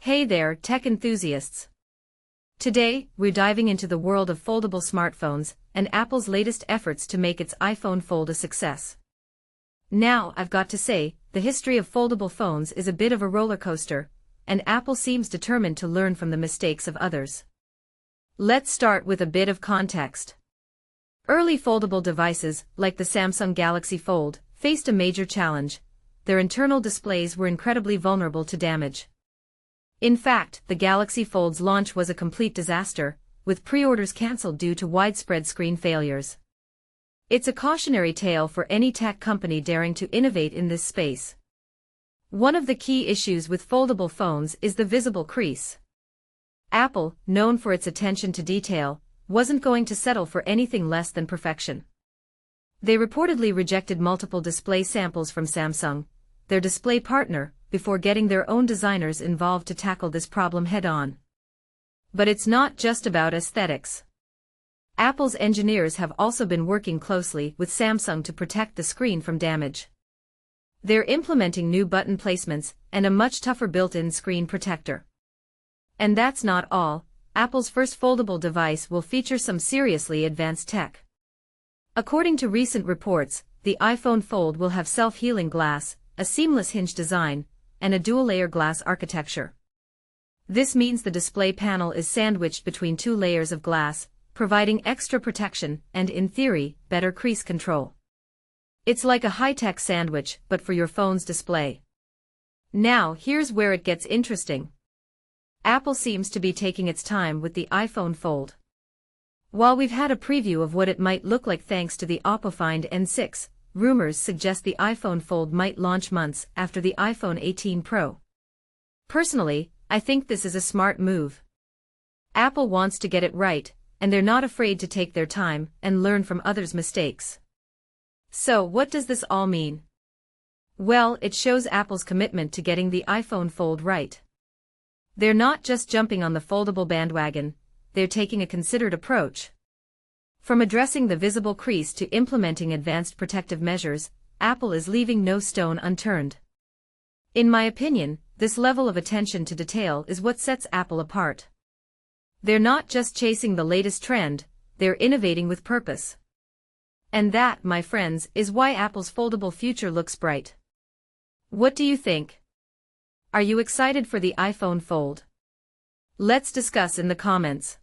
Hey there, tech enthusiasts. Today, we're diving into the world of foldable smartphones and Apple's latest efforts to make its iPhone Fold a success. Now, I've got to say, the history of foldable phones is a bit of a roller coaster, and Apple seems determined to learn from the mistakes of others. Let's start with a bit of context. Early foldable devices, like the Samsung Galaxy Fold, faced a major challenge. Their internal displays were incredibly vulnerable to damage. In fact, the Galaxy Fold's launch was a complete disaster, with pre-orders cancelled due to widespread screen failures. It's a cautionary tale for any tech company daring to innovate in this space. One of the key issues with foldable phones is the visible crease. Apple, known for its attention to detail, wasn't going to settle for anything less than perfection. They reportedly rejected multiple display samples from Samsung, their display partner, before getting their own designers involved to tackle this problem head-on. But it's not just about aesthetics. Apple's engineers have also been working closely with Samsung to protect the screen from damage. They're implementing new button placements and a much tougher built-in screen protector. And that's not all. Apple's first foldable device will feature some seriously advanced tech. According to recent reports, the iPhone Fold will have self-healing glass, a seamless hinge design, and a dual-layer glass architecture. This means the display panel is sandwiched between two layers of glass, providing extra protection and, in theory, better crease control. It's like a high-tech sandwich, but for your phone's display. Now, here's where it gets interesting. Apple seems to be taking its time with the iPhone Fold. While we've had a preview of what it might look like thanks to the Oppo Find N6, rumors suggest the iPhone Fold might launch months after the iPhone 18 Pro. Personally, I think this is a smart move. Apple wants to get it right, and they're not afraid to take their time and learn from others' mistakes. So, what does this all mean? Well, it shows Apple's commitment to getting the iPhone Fold right. They're not just jumping on the foldable bandwagon, they're taking a considered approach. From addressing the visible crease to implementing advanced protective measures, Apple is leaving no stone unturned. In my opinion, this level of attention to detail is what sets Apple apart. They're not just chasing the latest trend, they're innovating with purpose. And that, my friends, is why Apple's foldable future looks bright. What do you think? Are you excited for the iPhone Fold? Let's discuss in the comments.